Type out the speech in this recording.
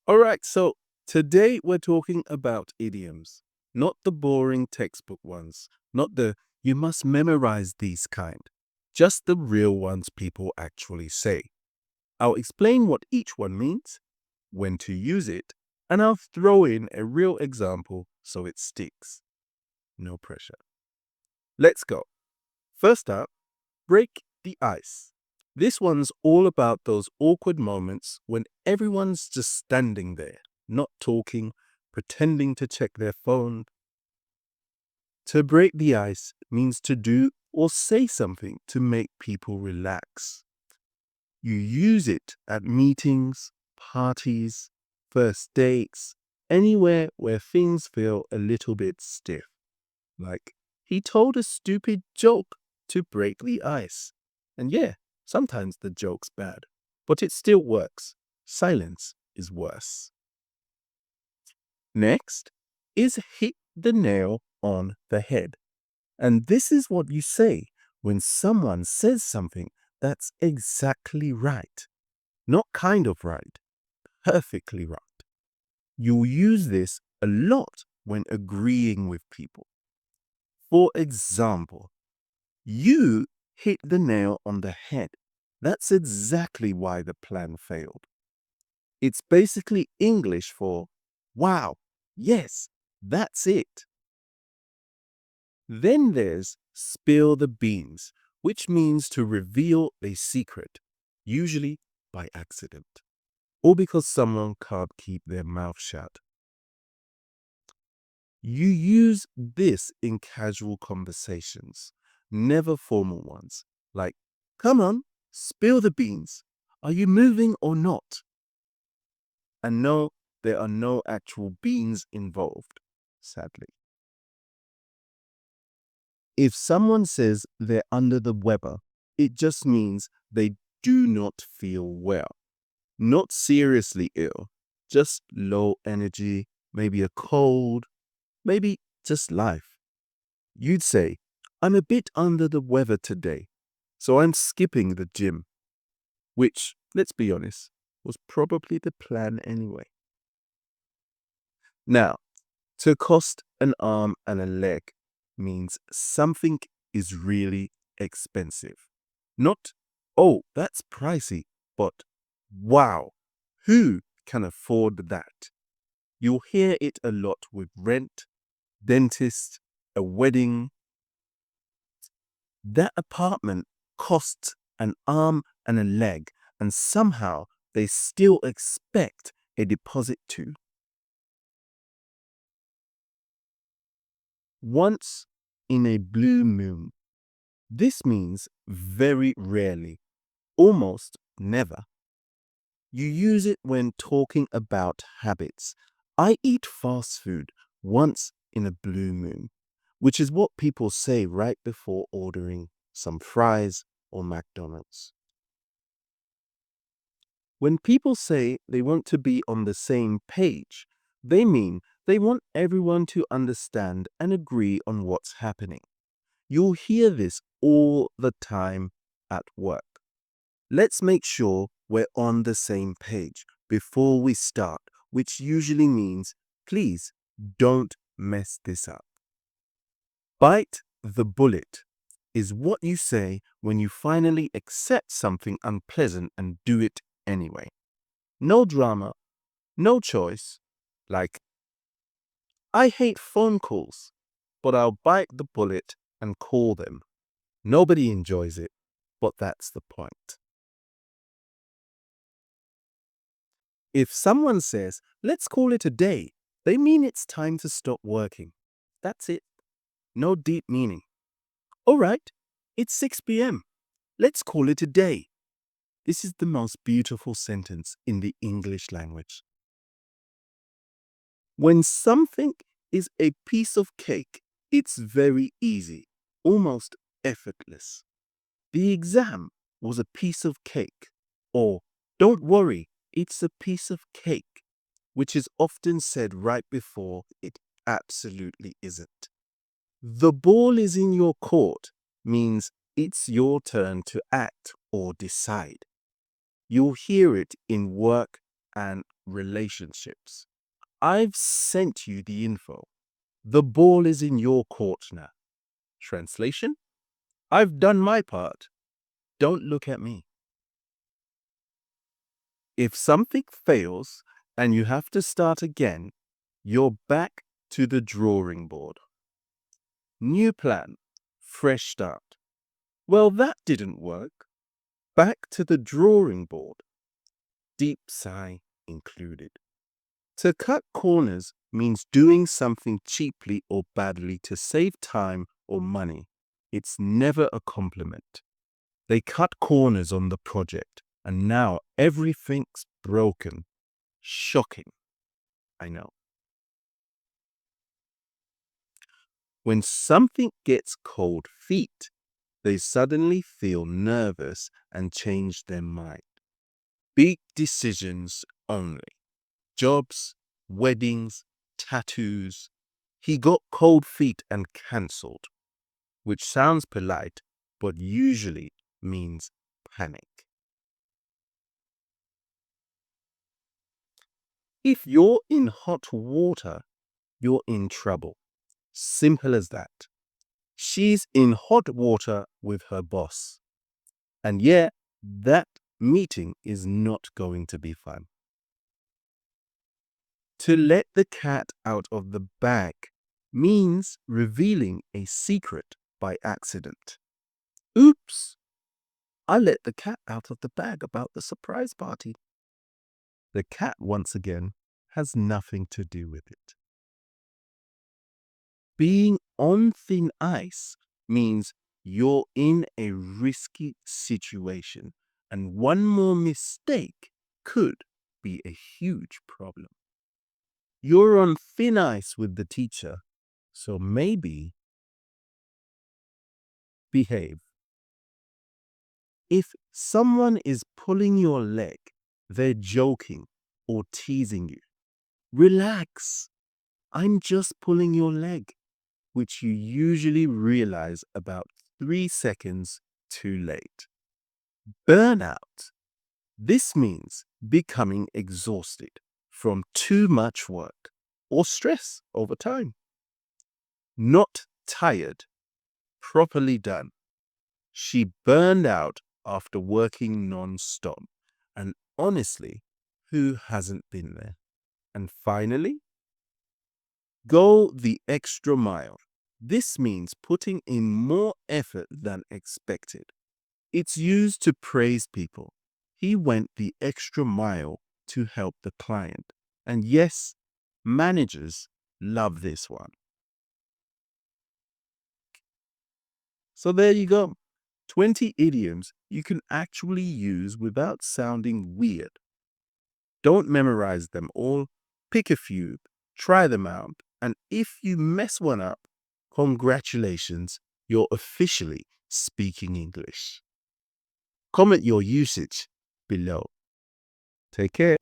All right, so today we're talking about idioms, not the boring textbook ones, not the you must memorize these kind, just the real ones people actually say. I'll explain what each one means, when to use it, and I'll throw in a real example so it sticks. No pressure. Let's go. First up, break the ice. This one's all about those awkward moments when everyone's just standing there, not talking, pretending to check their phone. To break the ice means to do or say something to make people relax. You use it at meetings, parties, first dates, anywhere where things feel a little bit stiff. Like, he told a stupid joke to break the ice. And yeah, sometimes the joke's bad, but it still works. Silence is worse. Next is hit the nail on the head. And this is what you say when someone says something that's exactly right. Not kind of right, perfectly right. You'll use this a lot when agreeing with people. For example, you hit the nail on the head. That's exactly why the plan failed. It's basically English for, wow, yes, that's it. Then there's spill the beans, which means to reveal a secret, usually by accident, or because someone can't keep their mouth shut. You use this in casual conversations, never formal ones, like, come on, spill the beans. Are you moving or not? And no, there are no actual beans involved, sadly. If someone says they're under the weather, it just means they do not feel well. Not seriously ill, just low energy, maybe a cold, maybe just life. You'd say, I'm a bit under the weather today, so I'm skipping the gym. Which, let's be honest, was probably the plan anyway. Now, to cost an arm and a leg means something is really expensive. Not, oh, that's pricey, but wow, who can afford that? You'll hear it a lot with rent, dentist, a wedding. That apartment costs an arm and a leg, and somehow they still expect a deposit too. Once in a blue moon. This means very rarely, almost never. You use it when talking about habits. I eat fast food once in a blue moon, which is what people say right before ordering some fries or McDonald's. When people say they want to be on the same page, they mean they want everyone to understand and agree on what's happening. You'll hear this all the time at work. Let's make sure we're on the same page before we start, which usually means, please don't mess this up. Bite the bullet is what you say when you finally accept something unpleasant and do it anyway. No drama, no choice. Like, I hate phone calls, but I'll bite the bullet and call them. Nobody enjoys it, but that's the point. If someone says, let's call it a day, they mean it's time to stop working. That's it. No deep meaning. All right, it's 6 p.m. Let's call it a day. This is the most beautiful sentence in the English language. When something is a piece of cake, it's very easy, almost effortless. The exam was a piece of cake. Or, don't worry, it's a piece of cake, which is often said right before it absolutely isn't. The ball is in your court means it's your turn to act or decide. You'll hear it in work and relationships. I've sent you the info. The ball is in your court now. Translation? I've done my part. Don't look at me. If something fails and you have to start again, you're back to the drawing board. New plan, fresh start. Well, that didn't work. Back to the drawing board. Deep sigh included. To cut corners means doing something cheaply or badly to save time or money. It's never a compliment. They cut corners on the project and now everything's broken. Shocking. I know. When something gets cold feet, they suddenly feel nervous and change their mind. Big decisions only. Jobs, weddings, tattoos. He got cold feet and cancelled, which sounds polite, but usually means panic. If you're in hot water, you're in trouble. Simple as that. She's in hot water with her boss. And yeah, that meeting is not going to be fun. To let the cat out of the bag means revealing a secret by accident. Oops! I let the cat out of the bag about the surprise party. The cat, once again, has nothing to do with it. Being on thin ice means you're in a risky situation, and one more mistake could be a huge problem. You're on thin ice with the teacher, so maybe behave. If someone is pulling your leg, they're joking or teasing you. Relax. I'm just pulling your leg, which you usually realize about 3 seconds too late. Burnout. This means becoming exhausted from too much work or stress over time. Not tired, properly done. She burned out after working non-stop. And honestly, who hasn't been there? And finally, go the extra mile. This means putting in more effort than expected. It's used to praise people. He went the extra mile to help the client. And yes, managers love this one. So there you go. 20 idioms you can actually use without sounding weird. Don't memorize them all. Pick a few, try them out, and if you mess one up, congratulations, you're officially speaking English. Comment your usage below. Take care.